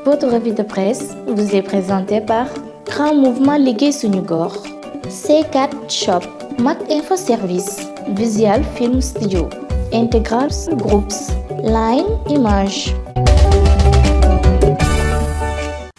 Votre revue de presse vous est présentée par Grand Mouvement Liggéey Suñu Gox, C4 Shop, Mac Info Service, Visual Film Studio, Integral Groups, Line Image.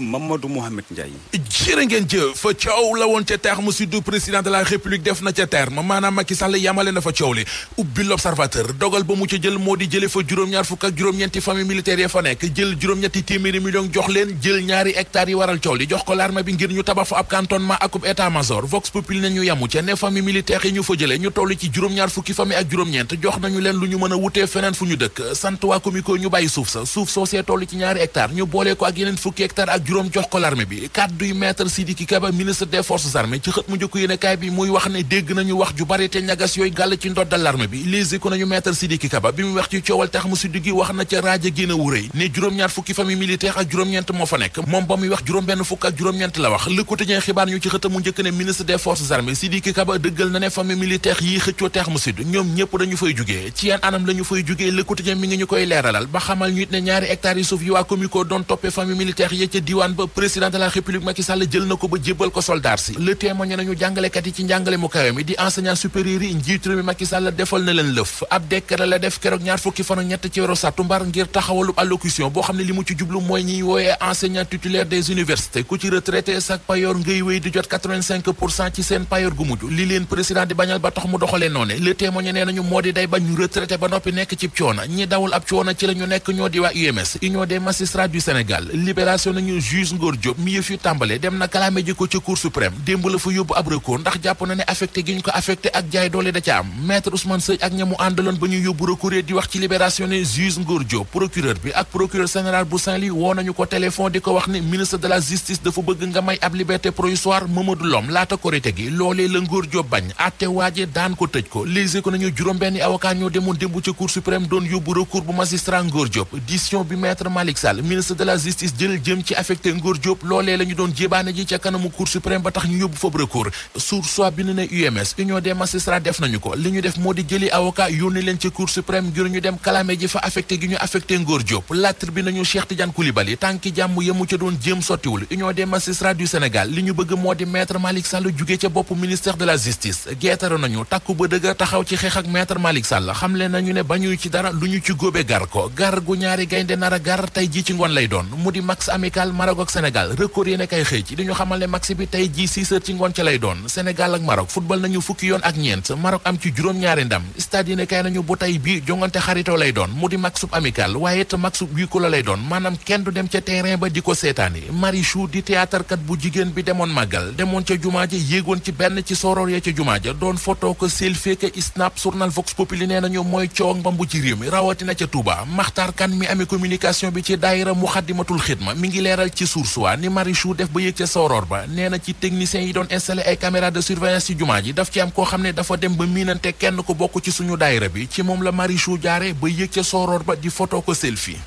Mamadou Mohamed Ndiaye. jërë ngeen jëf coow la woon ca terme sud du président de la république def na ca terme maanaam Macky Sall yamale na fa coow li ubbi l'observateur dogal ba mu ca jël moo di jële fa juróom-ñaar fukk ak juróom-ñeenti famille militaire ya fa nekk jël juróom-ñetti téeméeri millions jox leen jël ñaari hectares yi waral coow li jox ko l'armée bi ngir ñu tabax fa ab cantonnement akub état major vox populi ne ñu yamu ca ne famille militaire yi ñu fa jële ñu toll ci juróom-ñaar fukki famille ak juróom-ñeent jox nañu leen lu ñu mën a wutee feneen fu ñu dëkk sant waa Comico ñu bàyyi suuf soo see toll ci ñaari hectares ñu boole ko ak yeneen fukki hectares ak juróom jox ko l'armée bi kàdduy maître Sidiki Kaba ministre des forces armées ci xët mu njëkk yéenekaay bi muy wax ne dégg nañu wax ju bari te ñagas yooyu gàll ci ndoddal l'armée bi léegi ko nañu maître Sidiki Kaba bi mu wax ci coowal tax mu suddi gi wax na ca raaja génn wu rëy ne juróom-ñaar fukki famille militaire ak juróom-ñeent moo fa nekk moom ba muy wax juróom-benn fukk ak juróom-ñeent la wax Le Quotidien xibaar ñu ci xët mu njëkk ne ministre des forces armées Sidiki Kaba dëggal na ne famille militaire yi xëccoo tax mu sud ñoom ñëpp dañu fay jugee ci yan anam lañu fay jugee Le Quotidien mi ngi ñu koy leeralal ba xamal ñu it ne ñaari hectares yi suuf yi waa Comico doon toppee famille militaire yi ca diwaan ba président de la république Macky Sall jël na ko ba jébbal ko soldat si Le Témoin nañu jàngalekat yi ci njàngale mu kawe mi di enseignant supérieur yi njiitu réew mi Macky Sall defal na leen lëf ab décret la def keroog ñaar fukki fan ak ñett ci weeru sàttumbar ngir taxawalub allocution boo xam ne li mu ci jublu mooy ñiy wooyee enseignant titulaire des universités ku ci retraité sak payoor ngay wéy di jot 85% ci seen payoor gu mujj li leen président di bañal ba tax mu doxalee noone Le Témoin nee nañu moo di day bañ ñu retraité ba noppi nekk ci coono ñi dawul ab coono ci la ñu nekk ñoo di waa UMS Union des magistrats du Sénégal libération nañu juge Ngor Diop mi yëf yu tàmbale dem na kalaame ji ko ca Cour suprême démb la fa yóbbu ab recours ndax jàpp na ne affecté gi ñu ko affecté ak jaay doole da ca am maître Ousmane Seye ak ñamu àndaloon ba ñu yóbbu recours di wax ci libération ne juge Ngor Diop procureur bi ak procureur général bu Saint-Louis woo nañu ko téléphone di ko wax ne ministre de la justice dafa bëgg nga may ab liberté provisoire Mamadou Lom laata korite gi loolee la Ngor Diop bañ atte waaje daan ko tëj ko léegi ko nañu juróom-benni avocat ñoo demoon démb ca Cour suprême doon yóbbu recours bu magistrat Ngor Diop décision bi maître Malick Sall ministre de la justice jël jëm ci affecté Ngor Diop loolee la ñu doon jébaane ji ca kanamu Cour suprême ba tax ñu yóbbu foofu recours soit bi ne UMS Union des magistrats def nañu ko li ñu def moo di jëli avocat yónni leen ci Cour suprême ngir ñu dem kalaame ji fa affecté gi ñu affecté Ngor Diop lettre bi nañu Cheikh Tidiane Koulibaly tànki jàmm yemu ca doon jéem sottiwul Union des magistrats du Sénégal li ñu bëgg moo di maître Malick Sall jugee ca bopp ministère de la justice geetara nañu takku ba dëgg taxaw ci xeex ak maître Malick Sall xamle nañu ne bañuy ci dara lu ñu ci góobe gar ko gar gu ñaari gaynde nar a gar tey ji ci ngoon lay doon mu di match amical Maroc ak Sénégal record yéen kay xëy ci di ñu xamal ne match bi tey ji 6 heures ci ngoon ca lay doon Sénégal ak Maroc football nañu fukki yoon ak ñeent Maroc am ci juróom-ñaari ndam stade yéen kay nañu bu tey bii jongante xaritoo lay doon mu di match amical waaye it match huis clos la lay doon maanaam kenn du dem ca terrain ba di ko seetaani Marichou di théâtre kat bu jigéen bi demoon màggal demoon ca jumaa ja yéegoon ci benn ci soror ya ca jumaa ja doon photo ko selfie ko snap journal Vox Populi nee nañu mooy coow ak mbambu ci réew mi rawatina ca Touba Maxtaar Kan mi amee communication bi ci daayira Muxaddamatul Xidma mi ngi leeral ci Source A ni Marichou def ba yéeg ca soror ba nee na ci techniciens yi doon installé ay caméra de surveillance ci jumaa ji daf ci am koo xam ne dafa dem ba miinante kenn ko bokk ci suñu daayira bi ci moom la Marichou jaare ba yéeg ca soror ba di photo ko selfie.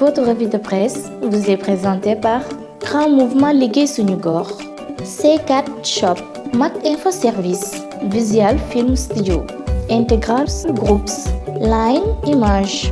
Votre revue de presse vous est présentée par Grand Mouvement Liggéey Suñu Gox, C4 Shop, Mac Info Service, Visual Film Studio, Integral Groups, Line Image.